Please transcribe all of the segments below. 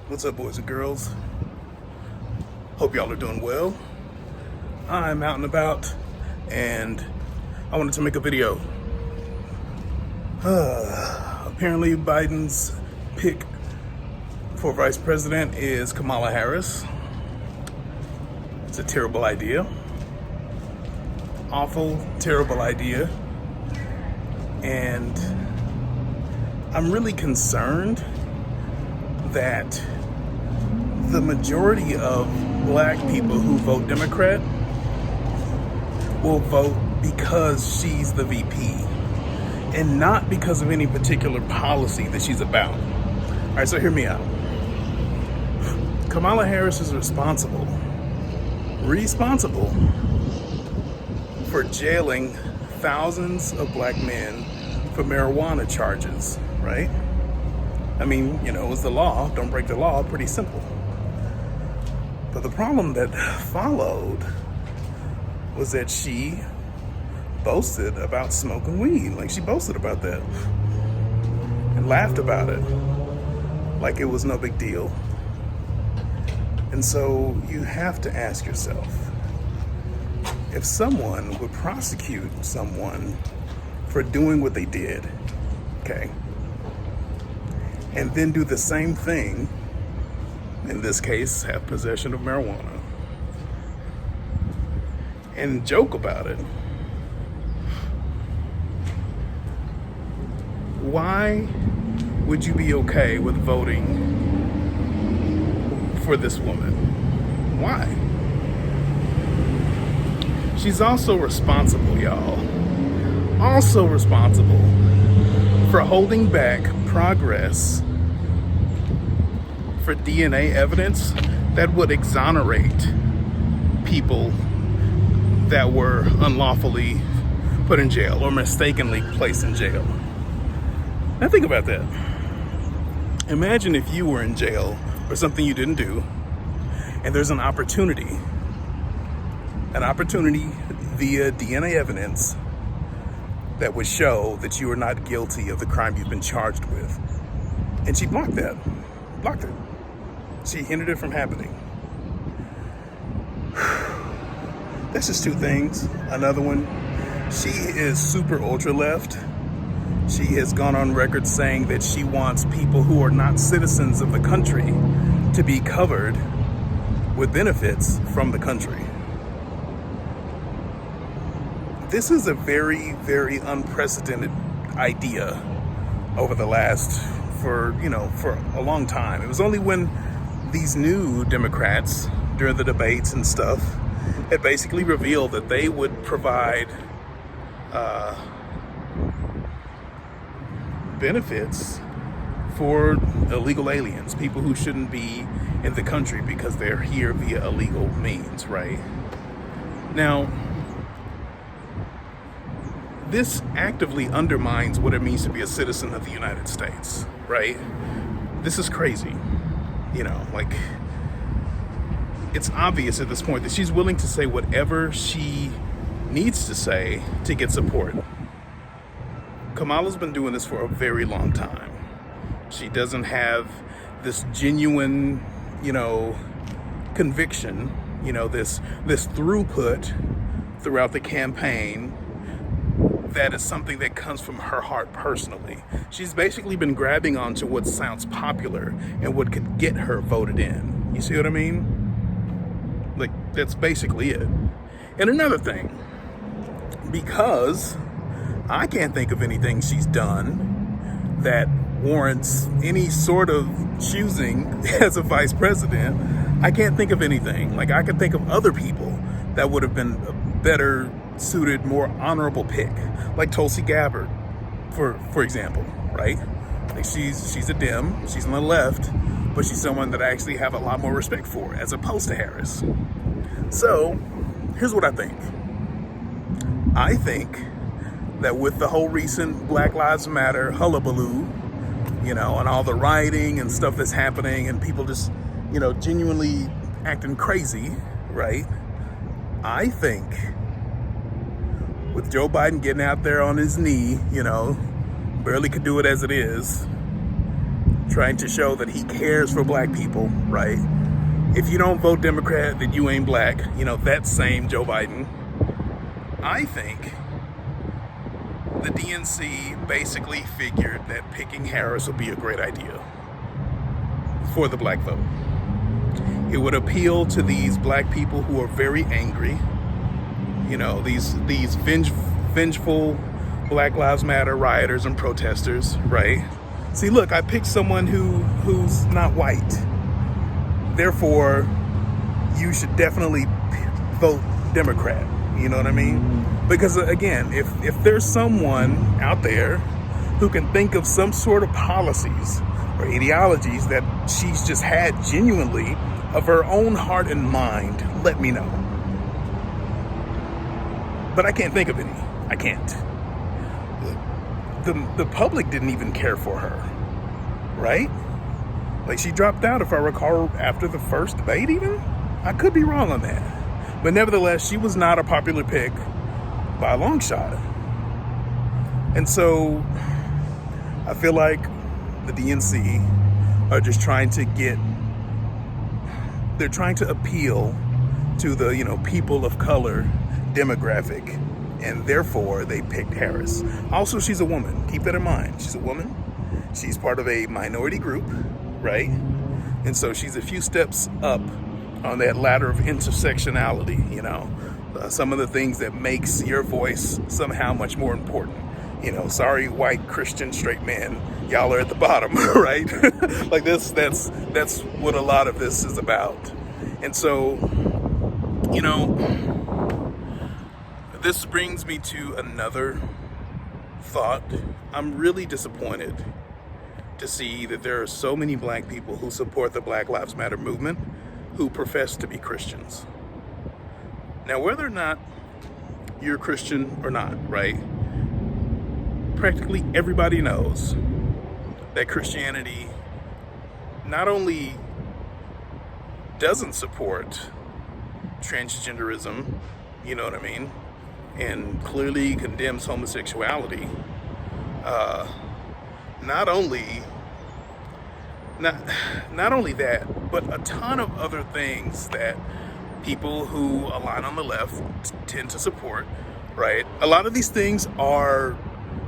What's up, boys and girls? Hope y'all are doing well. I'm out and about, and I wanted to make a video. Apparently, Biden's pick for vice president is Kamala Harris. It's a terrible idea. Awful, terrible idea. And I'm really concerned that the majority of black people who vote Democrat will vote because she's the VP and not because of any particular policy that she's about. All right, so hear me out. Kamala Harris is responsible for jailing thousands of black men for marijuana charges, right? I mean, you know, it's the law. Don't break the law. Pretty simple. But the problem that followed was that she boasted about smoking weed. Like, she boasted about that and laughed about it like it was no big deal. And so you have to ask yourself, if someone would prosecute someone for doing what they did, okay, and then do the same thing, in this case, have possession of marijuana, and joke about it, why would you be okay with voting for this woman? Why? She's also responsible, y'all. Also responsible for holding back progress for DNA evidence that would exonerate people that were unlawfully put in jail or mistakenly placed in jail. Now think about that. Imagine if you were in jail for something you didn't do, and there's an opportunity via DNA evidence that would show that you are not guilty of the crime you've been charged with. And she blocked it. She hindered it from happening. That's just two things. Another one, she is super ultra left. She has gone on record saying that she wants people who are not citizens of the country to be covered with benefits from the country. This is a very, very unprecedented idea over the last, for a long time. It was only when these new Democrats, during the debates and stuff, had basically revealed that they would provide benefits for illegal aliens, people who shouldn't be in the country because they're here via illegal means, right? Now, this actively undermines what it means to be a citizen of the United States, right? This is crazy. It's obvious at this point that she's willing to say whatever she needs to say to get support. Kamala's been doing this for a very long time. She doesn't have this genuine, conviction, this throughput throughout the campaign that is something that comes from her heart personally. She's basically been grabbing onto what sounds popular and what could get her voted in. You see what I mean? Like, that's basically it. And another thing, because I can't think of anything she's done that warrants any sort of choosing as a vice president, I can't think of anything. Like, I can think of other people that would have been a better suited, more honorable pick, like Tulsi Gabbard, for example, right? Like, she's a Dem, she's on the left, but she's someone that I actually have a lot more respect for, as opposed to Harris. So, here's what I think. I think that with the whole recent Black Lives Matter hullabaloo, and all the rioting and stuff that's happening, and people just, genuinely acting crazy, right? I think with Joe Biden getting out there on his knee, barely could do it as it is, trying to show that he cares for black people, right? If you don't vote Democrat, then you ain't black. You know, that same Joe Biden. I think the DNC basically figured that picking Harris would be a great idea for the black vote. It would appeal to these black people who are very angry, you know, these vengeful Black Lives Matter rioters and protesters, right? See, look, I picked someone who's not white. Therefore, you should definitely vote Democrat. You know what I mean? Because again, if there's someone out there who can think of some sort of policies or ideologies that she's just had genuinely of her own heart and mind, let me know. But I can't think of any. I can't. The public didn't even care for her, right? Like, she dropped out, if I recall, after the first debate even? I could be wrong on that. But nevertheless, she was not a popular pick by a long shot. And so I feel like the DNC are just trying to they're trying to appeal to the, you know, people of color demographic. And therefore, they picked Harris. Also, she's a woman. Keep that in mind. She's a woman. She's part of a minority group, right? And so she's a few steps up on that ladder of intersectionality, you know. Some of the things that makes your voice somehow much more important. You know, sorry, white, Christian, straight man, y'all are at the bottom, right? Like that's what a lot of this is about. And so, you know, this brings me to another thought. I'm really disappointed to see that there are so many black people who support the Black Lives Matter movement who profess to be Christians. Now, whether or not you're Christian or not, right? Practically everybody knows that Christianity not only doesn't support transgenderism, you know what I mean, and clearly condemns homosexuality, not only that, but a ton of other things that people who align on the left tend to support, right? A lot of these things are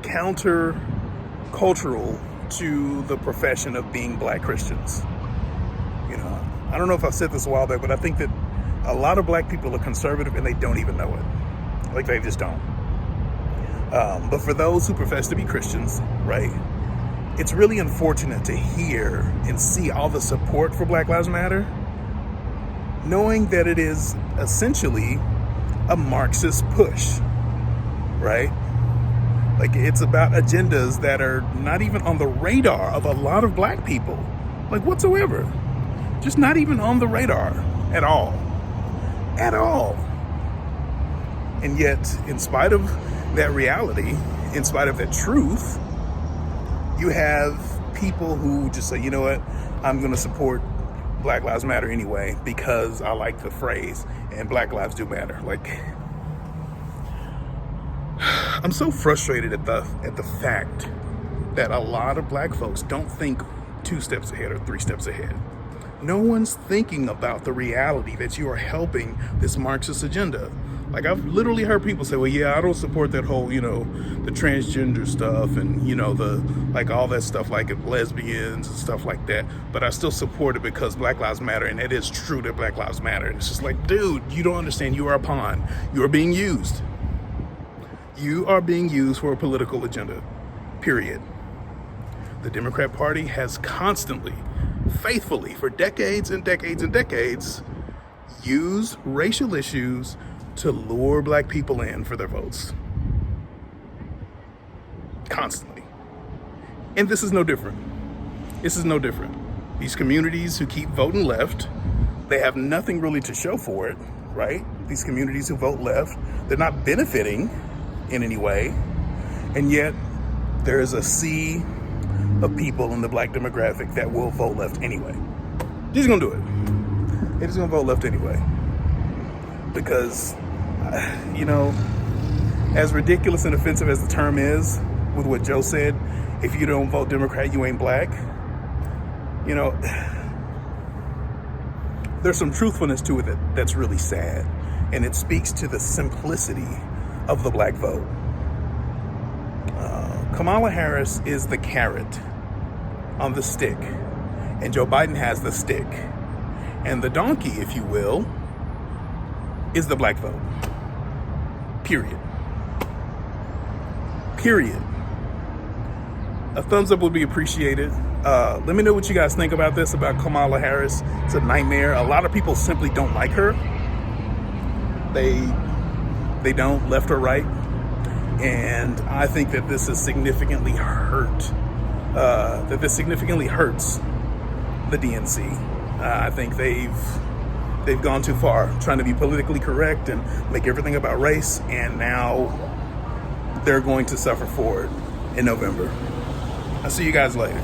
counter-cultural to the profession of being black Christians. You know, I don't know if I said this a while back, but I think that a lot of black people are conservative and they don't even know it. Like, they just don't. But for those who profess to be Christians, right, it's really unfortunate to hear and see all the support for Black Lives Matter, knowing that it is essentially a Marxist push, right? Like, it's about agendas that are not even on the radar of a lot of black people, like, whatsoever. Just not even on the radar at all. At all. And yet, in spite of that reality, in spite of that truth, you have people who just say, you know what, I'm going to support Black Lives Matter anyway because I like the phrase and Black Lives do matter. Like, I'm so frustrated at the fact that a lot of black folks don't think 2 steps ahead or 3 steps ahead. No one's thinking about the reality that you are helping this Marxist agenda. Like, I've literally heard people say, well, yeah, I don't support that whole, you know, the transgender stuff and, you know, the, like, all that stuff, like lesbians and stuff like that. But I still support it because Black Lives Matter. And it is true that Black Lives Matter. And it's just like, dude, you don't understand. You are a pawn. You are being used. You are being used for a political agenda, period. The Democrat Party has constantly, faithfully, for decades and decades and decades, used racial issues to lure black people in for their votes. Constantly. And this is no different. This is no different. These communities who keep voting left, they have nothing really to show for it, right? These communities who vote left, they're not benefiting in any way. And yet, there is a sea of people in the black demographic that will vote left anyway. They're just gonna do it. They're just gonna vote left anyway. Because, you know, as ridiculous and offensive as the term is, with what Joe said, if you don't vote Democrat, you ain't black. You know, there's some truthfulness to it that's really sad. And it speaks to the simplicity of the black vote. Kamala Harris is the carrot on the stick, and Joe Biden has the stick. And the donkey, if you will, is the black vote. Period. Period. A thumbs up would be appreciated. Let me know what you guys think about this, about Kamala Harris. It's a nightmare. A lot of people simply don't like her. They don't, left or right. And I think that this is significantly hurts the DNC. I think they've gone too far trying to be politically correct and make everything about race, and now they're going to suffer for it in November. I'll see you guys later.